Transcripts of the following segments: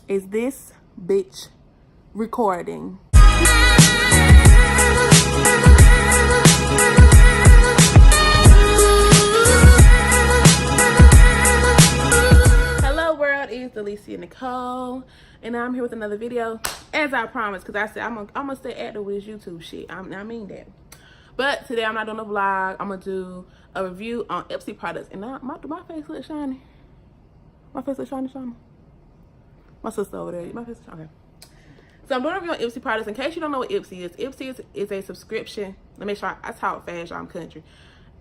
is this bitch recording. Hello world, it's Dellisia Nicole, and I'm here with another video, as I promised, because I said I'm gonna stay active with this YouTube shit. I mean that. But today I'm not doing a vlog. I'm gonna do a review on IPSY products. And my face looks shiny. My face looks shiny. My sister over there. My face is shiny. Okay. So I'm doing a review on IPSY products. In case you don't know what IPSY is, IPSY is a subscription. Let me make sure I talk fast, y'all. I'm country.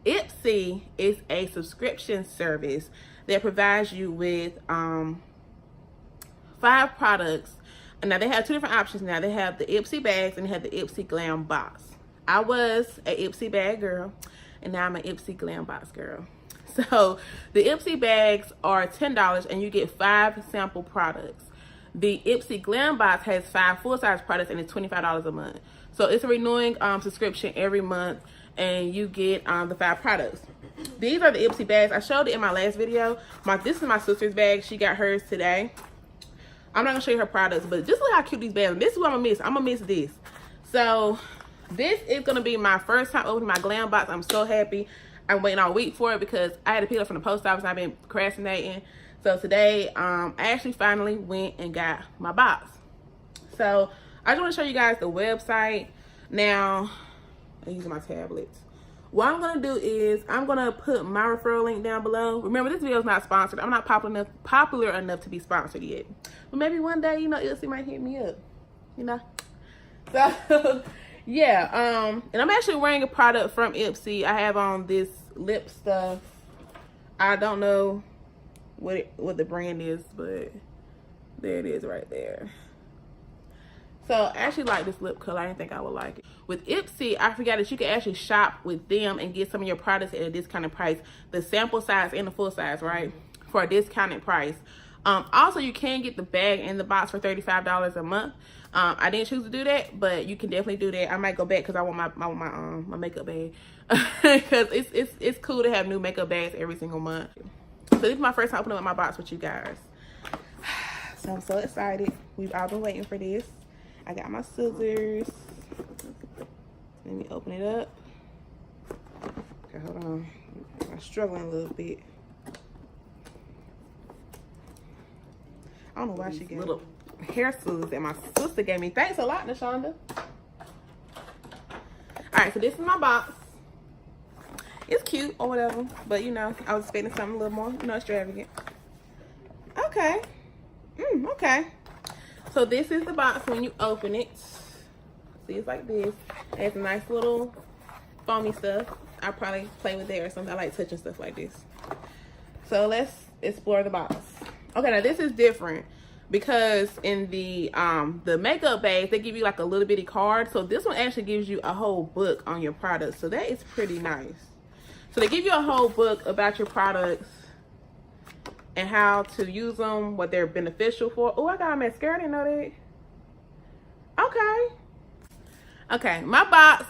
IPSY is a subscription service that provides you with 5 products. And now they have 2 different options now. They have the IPSY bags and they have the IPSY Glam Box. I was a IPSY bag girl, and now I'm an IPSY Glam Box girl. So the IPSY bags are $10 and you get 5 sample products. The IPSY Glam Box has 5 full-size products and it's $25 a month. So it's a renewing subscription every month, and you get the 5 products. These are the IPSY bags. I showed it in my last video. This is my sister's bag. She got hers today. I'm not gonna show you her products, but just look how cute these bags are. This is what I'm gonna miss. I'm gonna miss this. So this is gonna be my first time opening my Glam Box. I'm so happy. I'm waiting all week for it because I had to pick it up from the post office. I've been procrastinating. So today, I actually finally went and got my box. So I just want to show you guys the website. Now, I'm using my tablets. What I'm gonna do is I'm gonna put my referral link down below. Remember, this video is not sponsored. I'm not popular enough to be sponsored yet. But maybe one day, you know, IPSY might hit me up. You know. So yeah. And I'm actually wearing a product from IPSY. I have on this lip stuff. I don't know what the brand is, but there it is right there. So I actually like this lip color. I didn't think I would like it. With IPSY, I forgot that you can actually shop with them and get some of your products at a discounted price. The sample size and the full size, right? For a discounted price. Also, you can get the bag and the box for $35 a month. I didn't choose to do that, but you can definitely do that. I might go back because I want my makeup bag. Because it's cool to have new makeup bags every single month. So this is my first time opening up my box with you guys. So I'm so excited. We've all been waiting for this. I got my scissors. Let me open it up. Okay, hold on. I'm struggling a little bit. I don't know why she gave little hair scissors that my sister gave me. Thanks a lot, Nashonda. Alright, so this is my box. It's cute or whatever, but you know, I was expecting something a little more, you know, extravagant. Okay. Okay. So this is the box when you open it. See, it's like this. It has nice little foamy stuff. I'll probably play with it or something. I like touching stuff like this. So let's explore the box. Okay, now this is different because in the makeup bags, they give you like a little bitty card. So this one actually gives you a whole book on your products. So that is pretty nice. So they give you a whole book about your products and how to use them, what they're beneficial for. Oh, I got a mascara. I didn't know that. Okay. Okay, my box,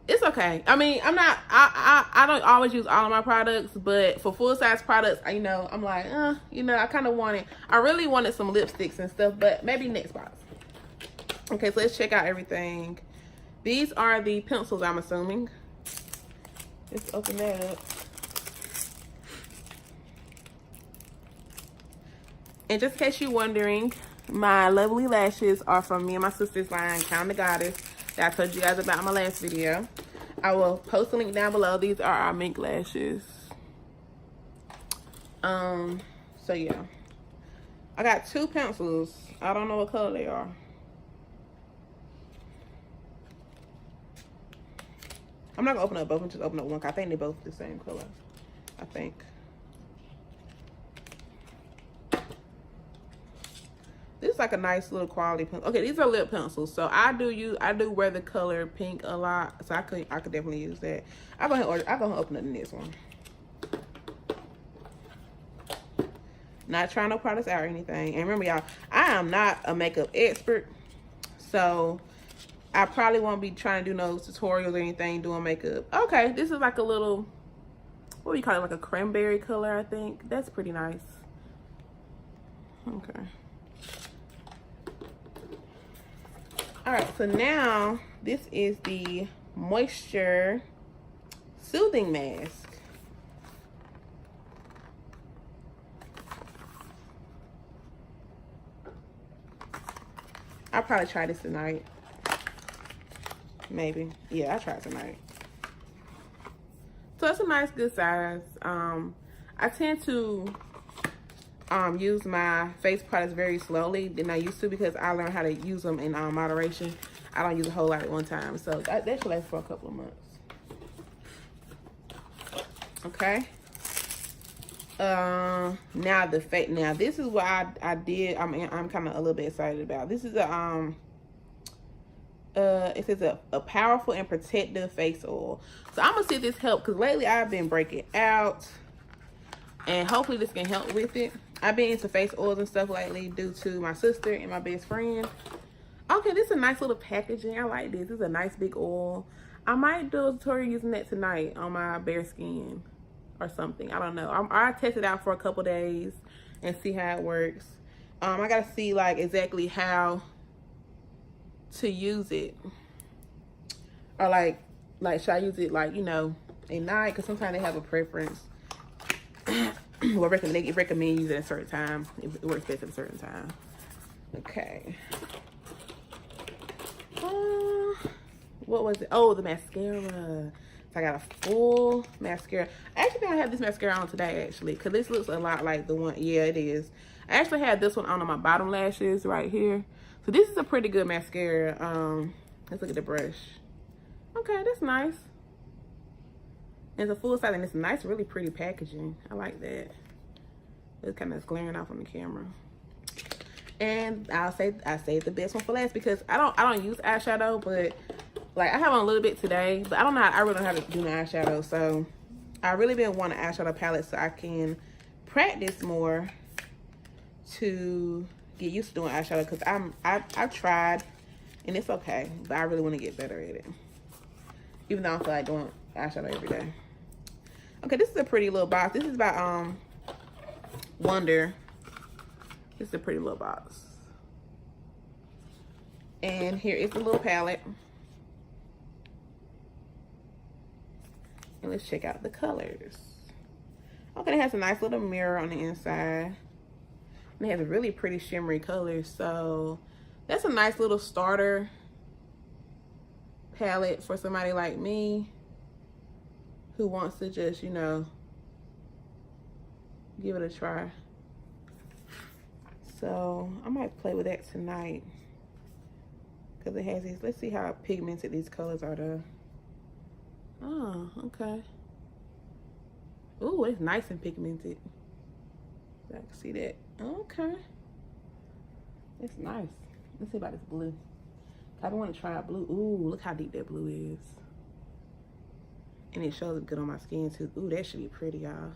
it's okay. I mean, I don't always use all of my products, but for full-size products, you know, I'm like, you know, I kind of wanted, I really wanted some lipsticks and stuff, but maybe next box. Okay, so let's check out everything. These are the pencils, I'm assuming. Let's open that up. And just in case you're wondering, my lovely lashes are from me and my sister's line, Count the Goddess, that I told you guys about in my last video. I will post a link down below. These are our mink lashes. So yeah. I got 2 pencils. I don't know what color they are. I'm not gonna open up both, I'm just open up one. I think they're both the same color. I think. This is like a nice little quality pencil. Okay, these are lip pencils. So I do wear the color pink a lot. So I could definitely use that. I'll go ahead and open up the next one. Not trying no products out or anything. And remember, y'all, I am not a makeup expert. So I probably won't be trying to do no tutorials or anything doing makeup. Okay, this is like a little, what do you call it? Like a cranberry color, I think. That's pretty nice. Okay. All right, so now this is the Moisture Soothing Mask. I'll probably try this tonight. Maybe. Yeah, I'll try it tonight. So it's a nice, good size. I tend to use my face products very slowly than I used to because I learned how to use them in moderation. I don't use a whole lot at one time. So that should last for a couple of months. Okay. Now this is what I did. I'm kind of a little bit excited about. This is a it says a powerful and protective face oil. So I'm gonna see if this helps because lately I've been breaking out, and hopefully this can help with it. I've been into face oils and stuff lately due to my sister and my best friend. Okay, this is a nice little packaging. I like this. This is a nice big oil. I might do a tutorial using that tonight on my bare skin or something. I don't know. I'll test it out for a couple days and see how it works. I gotta see like exactly how to use it, or like should I use it like, you know, at night? Because sometimes they have a preference. Well, they recommend using it at a certain time. It works best at a certain time. Okay. What was it? Oh, the mascara. So I got a full mascara. I actually think I have this mascara on today, actually, because this looks a lot like the one. Yeah, it is. I actually had this one on my bottom lashes right here. So this is a pretty good mascara. Let's look at the brush. Okay, that's nice. It's a full size and it's nice, really pretty packaging. I like that. It's kind of glaring off on the camera. And I saved the best one for last because I don't use eyeshadow, but like I have on a little bit today, but I really don't know how to do my eyeshadow. So I really been wanting an eyeshadow palette so I can practice more to get used to doing eyeshadow, because I've tried and it's okay, but I really want to get better at it, even though I feel like doing eyeshadow every day. Okay, this is a pretty little box. This is by Wonder. This is a pretty little box, and here is the little palette, and let's check out the colors. Okay, it has a nice little mirror on the inside. And it has a really pretty shimmery color, so that's a nice little starter palette for somebody like me who wants to just, you know, give it a try. So I might play with that tonight because it has these. Let's see how pigmented these colors are though. Oh, okay. Ooh, it's nice and pigmented. I can see that. Okay, it's nice. Let's see about this blue. I don't want to try out blue. Ooh, look how deep that blue is, and it shows good on my skin too. Ooh, that should be pretty, y'all.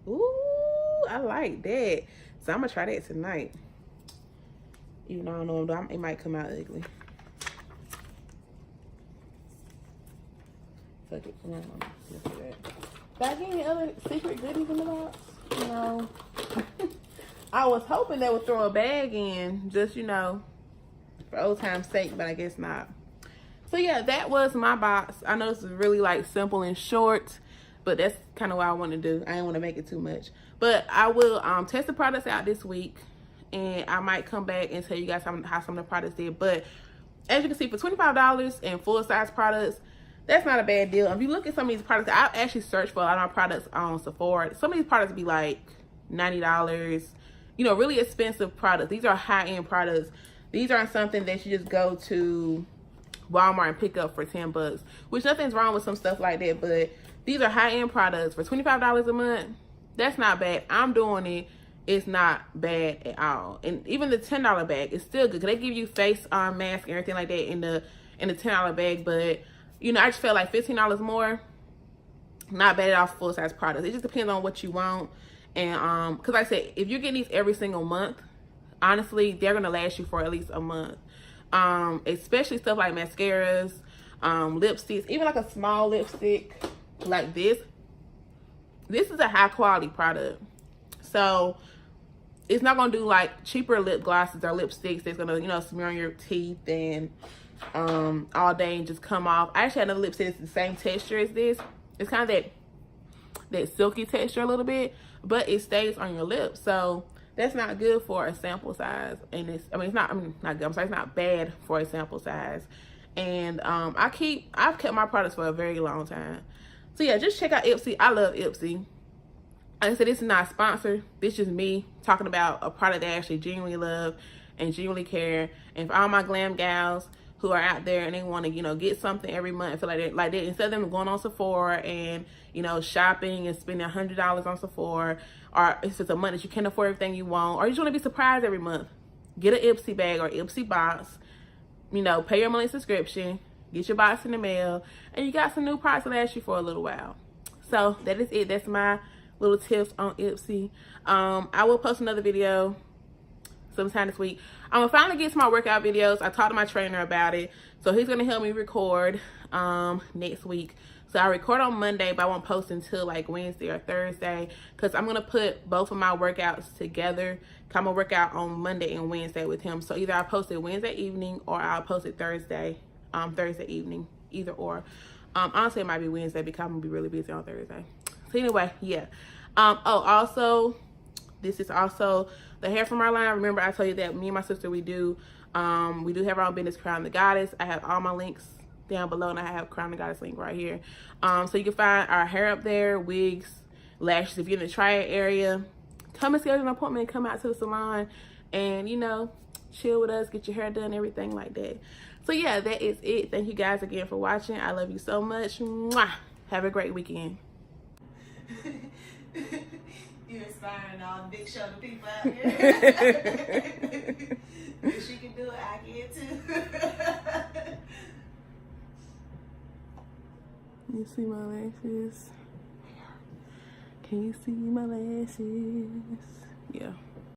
Ooh, I like that. So I'm gonna try that tonight. Even though I don't know what I'm doing, it might come out ugly. Fuck it. No, let's do that. Did I get any other secret goodies in the box? No. I was hoping they would throw a bag in, just, you know, for old time's sake, but I guess not. So yeah, that was my box. I know this is really like simple and short, but that's kind of what I want to do. I didn't want to make it too much, but I will test the products out this week, and I might come back and tell you guys how some of the products did. But as you can see, for $25 and full size products, that's not a bad deal. If you look at some of these products, I actually searched for a lot of my products on Sephora. Some of these products be like $90, you know, really expensive products. These are high-end products. These aren't something that you just go to Walmart and pick up for 10 bucks, which nothing's wrong with some stuff like that, but these are high-end products for $25 a month. That's not bad. I'm doing it. It's not bad at all. And even the $10 bag is still good, because they give you face mask and everything like that in the $10 bag. But you know, I just felt like $15 more, not bad at all for full-size products. It just depends on what you want. And because like I said, if you're getting these every single month, honestly, they're gonna last you for at least a month. Especially stuff like mascaras, lipsticks, even like a small lipstick like this. This is a high quality product. So it's not gonna do like cheaper lip glosses or lipsticks that's gonna, you know, smear on your teeth and all day and just come off. I actually had another lipstick that's the same texture as this. It's kind of that silky texture a little bit, but it stays on your lips. So that's not good for a sample size. And it's, I mean, it's not, not good. I'm sorry, it's not bad for a sample size. And I've kept my products for a very long time. So yeah, just check out IPSY. I love IPSY. Like I said, this is not sponsored. This is me talking about a product that I actually genuinely love and genuinely care. And for all my glam gals who are out there and they want to, you know, get something every month, I feel like they instead of them going on Sephora and, you know, shopping and spending $100 on Sephora, or if it's a month that you can't afford everything you want, or you just want to be surprised every month, get an IPSY bag or IPSY box. You know, pay your monthly subscription, get your box in the mail, and you got some new products to last you for a little while. So that is it. That's my little tips on IPSY. I will post another video sometime this week. I'm gonna finally get to my workout videos. I talked to my trainer about it, so he's gonna help me record next week. So I record on Monday, but I won't post until like Wednesday or Thursday, because I'm gonna put both of my workouts together. I'm gonna work out on Monday and Wednesday with him. So either I'll post it Wednesday evening or I'll post it Thursday evening, either or. Honestly, it might be Wednesday because I'm gonna be really busy on Thursday. So anyway, yeah. Oh, also, this is also the hair from our line. Remember, I told you that me and my sister, we do have our own business, Crown the Goddess. I have all my links down below, and I have Crown the Goddess link right here. So you can find our hair up there, wigs, lashes. If you're in the Triad area, come and schedule an appointment and come out to the salon and, you know, chill with us, get your hair done, everything like that. So yeah, that is it. Thank you guys again for watching. I love you so much. Mwah. Have a great weekend. You're inspiring all the big shoulder people out there. If she can do it, I can too. You see my lashes? Can you see my lashes? Yeah.